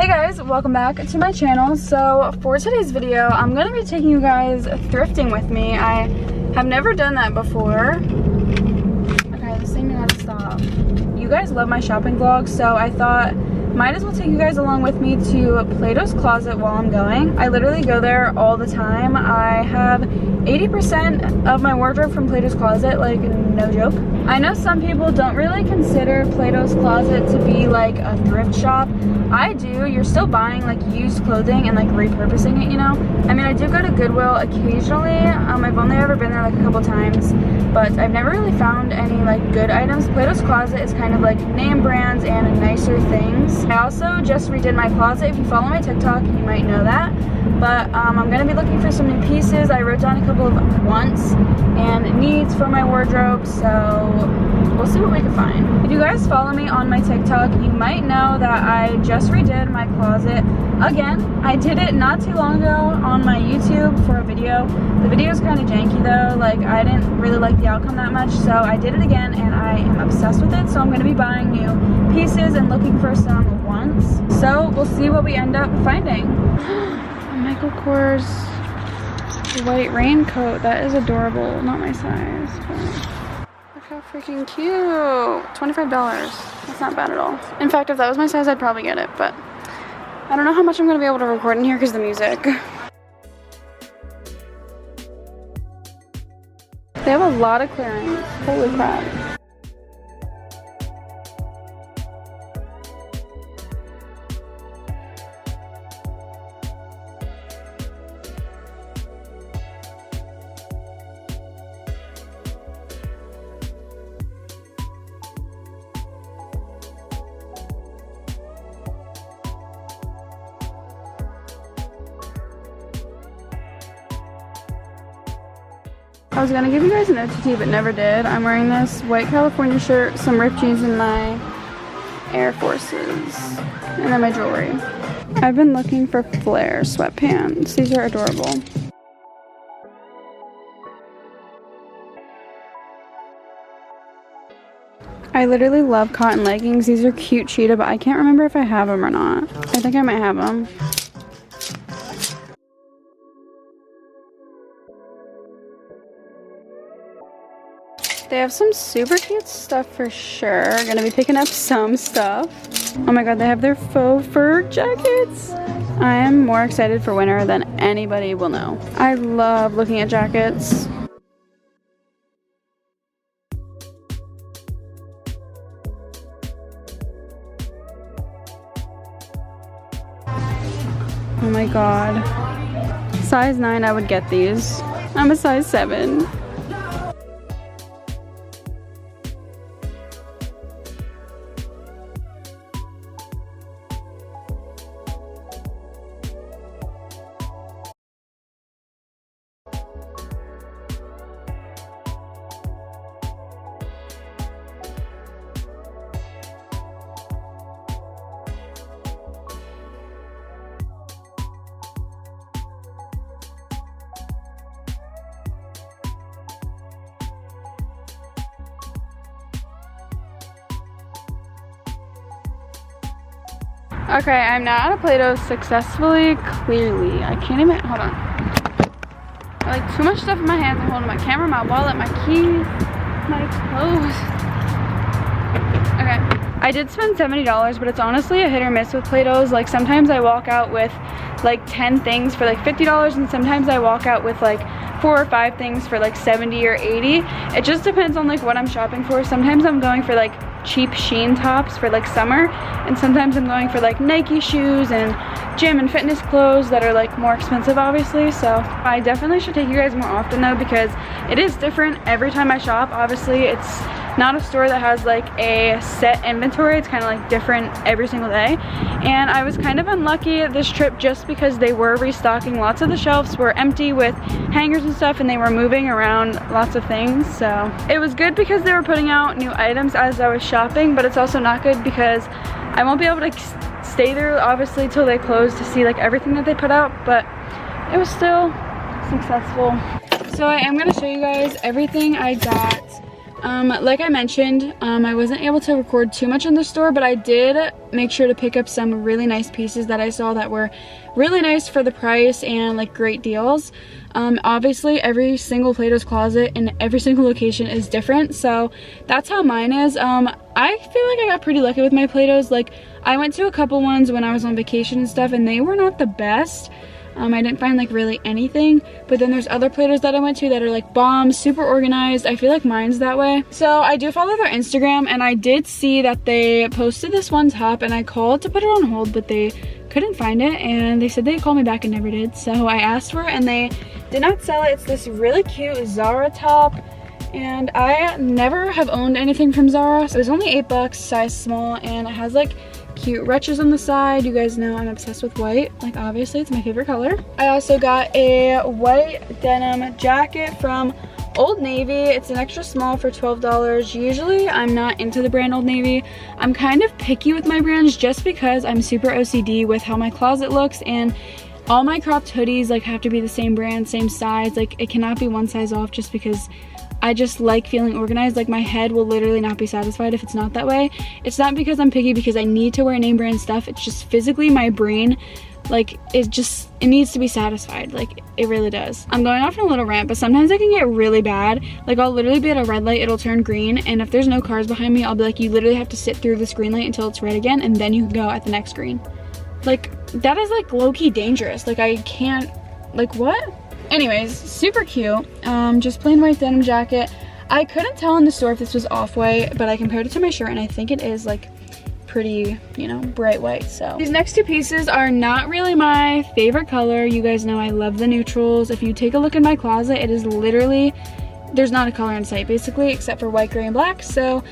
Hey guys, welcome back to my channel. So for today's video, I'm gonna be taking you guys thrifting with me. I have never done that before. Okay, this thing had to stop. You guys love my shopping vlogs, so I thought might as well take you guys along with me to Plato's Closet while I'm going. I literally go there all the time. I have 80% of my wardrobe from Plato's Closet, like no joke. I know some people don't really consider Plato's Closet to be like a thrift shop. I do. You're still buying like used clothing and like repurposing it, you know? I mean, I do go to Goodwill occasionally. I've only ever been there like a couple times, but I've never really found any like good items. Plato's Closet is kind of like name brands and nicer things. I also just redid my closet. If you follow my TikTok, you might know that. But I'm gonna be looking for some new pieces. I wrote down a couple of wants and needs for my wardrobe, so we'll see what we can find. If you guys follow me on my TikTok, you might know that I just redid my closet again. I did it not too long ago on my YouTube for a video. The video is kind of janky though. Like, I didn't really like the outcome that much, so I did it again and I am obsessed with it. So I'm going to be buying new pieces and looking for some wants. So we'll see what we end up finding. Michael Kors white raincoat. That is adorable. Not my size, but look how freaking cute. $25. That's not bad at all. In fact, if that was my size, I'd probably get it, but I don't know how much I'm going to be able to record in here because of the music. They have a lot of clearance. Holy crap. I was gonna give you guys an OTT but never did. I'm wearing this white California shirt, some ripped jeans, and my Air Forces, and then my jewelry. I've been looking for flare sweatpants. These are adorable. I literally love cotton leggings. These are cute cheetah, but I can't remember if I have them or not. I think I might have them. They have some super cute stuff for sure. Gonna be picking up some stuff. Oh my god, they have their faux fur jackets. I am more excited for winter than anybody will know. I love looking at jackets. Oh my god. Size 9, I would get these. I'm a size 7. Okay, I'm now out of Plato's successfully, clearly. I can't even, hold on. I like too much stuff in my hands. I'm holding my camera, my wallet, my keys, my clothes. Okay, I did spend $70, but it's honestly a hit or miss with Plato's. Like, sometimes I walk out with like 10 things for like $50, and sometimes I walk out with like 4 or 5 things for like 70 or 80. It just depends on like what I'm shopping for. Sometimes I'm going for like cheap Shein tops for like summer, and sometimes I'm going for like Nike shoes and gym and fitness clothes that are like more expensive, obviously. So I definitely should take you guys more often though, because it is different every time I shop. Obviously, it's not a store that has like a set inventory. It's kind of like different every single day, and I was kind of unlucky this trip just because they were restocking. Lots of the shelves were empty with hangers and stuff, and they were moving around lots of things. So it was good because they were putting out new items as I was shopping, but it's also not good because I won't be able to stay there obviously till they close to see like everything that they put out, but it was still successful. So I am going to show you guys everything I got Like I mentioned, I wasn't able to record too much in the store, but I did make sure to pick up some really nice pieces that I saw that were really nice for the price and like great deals. Obviously every single Plato's closet in every single location is different, so that's how mine is. I feel like I got pretty lucky with my Plato's. Like, I went to a couple ones when I was on vacation and stuff, and they were not the best. I didn't find like really anything, but then there's other Plato's that I went to that are like bomb, super organized. I feel like mine's that way. So I do follow their Instagram, and I did see that they posted this one top, and I called to put it on hold, but they couldn't find it, and they said they'd call me back and never did. So I asked for it and they did not sell it. It's this really cute Zara top, and I never have owned anything from Zara. It was only $8, size small, and it has like cute ruches on the side. You guys know I'm obsessed with white. Like, obviously it's my favorite color. I also got a white denim jacket from Old Navy. It's an extra small for $12. Usually I'm not into the brand Old Navy. I'm kind of picky with my brands just because I'm super OCD with how my closet looks, and all my cropped hoodies like have to be the same brand, same size. Like, it cannot be one size off, just because I just like feeling organized. Like, my head will literally not be satisfied if it's not that way. It's not because I'm picky, because I need to wear name brand stuff. It's just physically my brain, like, it needs to be satisfied. Like, it really does. I'm going off on a little rant, but sometimes I can get really bad. Like, I'll literally be at a red light, it'll turn green, and if there's no cars behind me, I'll be like, you literally have to sit through this green light until it's red again, and then you can go at the next green. Like, that is like low-key dangerous. Like, I can't, like, what? Anyways, super cute. Just plain white denim jacket. I couldn't tell in the store if this was off-white, but I compared it to my shirt, and I think it is like pretty, you know, bright white. So these next two pieces are not really my favorite color. You guys know I love the neutrals. If you take a look in my closet, it is literally, there's not a color in sight basically, except for white, gray, and black. So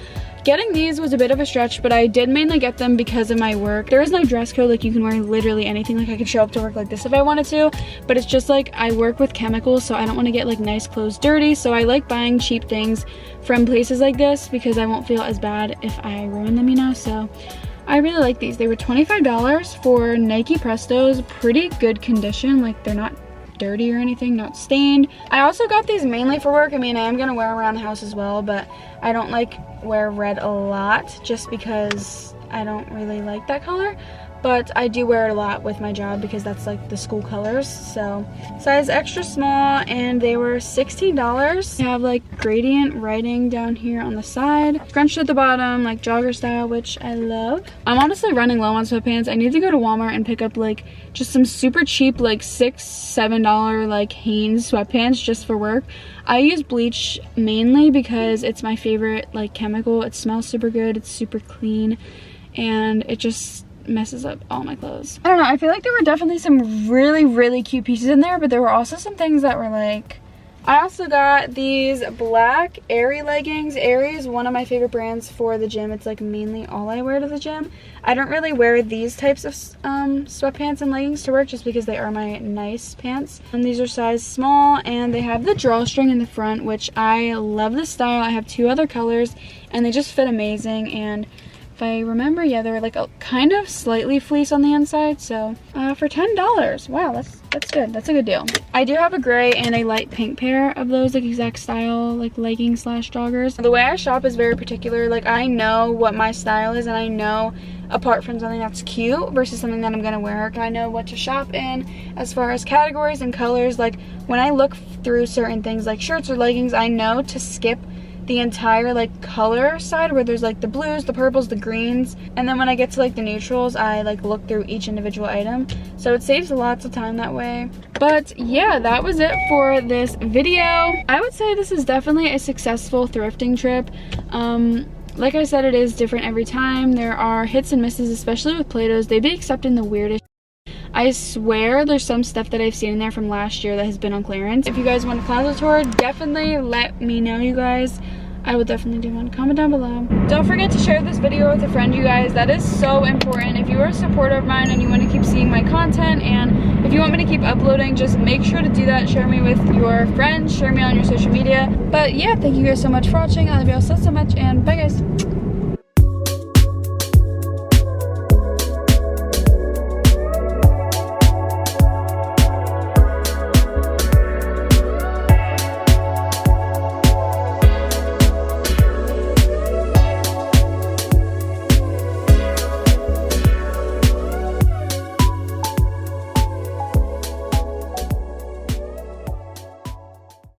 getting these was a bit of a stretch, but I did mainly get them because of my work. There is no dress code. Like, you can wear literally anything. Like, I could show up to work like this if I wanted to, but it's just like, I work with chemicals, so I don't want to get like nice clothes dirty. So I like buying cheap things from places like this because I won't feel as bad if I ruin them, you know. So I really like these. They were $25 for Nike Prestos. Pretty good condition. Like, they're not dirty or anything, not stained. I also got these mainly for work. I mean, I am gonna wear them around the house as well, but I don't like wear red a lot just because I don't really like that color, but I do wear it a lot with my job because that's like the school colors. So size extra small, and they were $16. They have like gradient writing down here on the side, scrunched at the bottom, like jogger style, which I love. I'm honestly running low on sweatpants. I need to go to Walmart and pick up like just some super cheap, like $6-7 like Hanes sweatpants just for work. I use bleach mainly because it's my favorite like chemical. It smells super good, it's super clean, and it just messes up all my clothes. I don't know, I feel like there were definitely some really cute pieces in there, but there were also some things that were like, I also got these black Aerie leggings. Aerie is one of my favorite brands for the gym. It's like mainly all I wear to the gym. I don't really wear these types of sweatpants and leggings to work just because they are my nice pants. And these are size small, and they have the drawstring in the front, which I love the style. I have two other colors and they just fit amazing, and if I remember, yeah, they were like a kind of slightly fleece on the inside. So for $10, wow, that's good. That's a good deal. I do have a gray and a light pink pair of those like exact style like leggings slash joggers. The way I shop is very particular. Like, I know what my style is, and I know apart from something that's cute versus something that I'm gonna wear, I know what to shop in as far as categories and colors. Like, when I look through certain things like shirts or leggings, I know to skip the entire like color side where there's like the blues, the purples, the greens, and then when I get to like the neutrals, I like look through each individual item, so it saves lots of time that way. But yeah, that was it for this video. I would say this is definitely a successful thrifting trip. Like I said, it is different every time. There are hits and misses, especially with Plato's. They be accepting the weirdest. I swear there's some stuff that I've seen in there from last year that has been on clearance. If you guys want a closet tour, definitely let me know, you guys. I will definitely do one. Comment down below. Don't forget to share this video with a friend, you guys. That is so important. If you are a supporter of mine and you want to keep seeing my content, and if you want me to keep uploading, just make sure to do that. Share me with your friends. Share me on your social media. But yeah, thank you guys so much for watching. I love you all so much, and bye guys.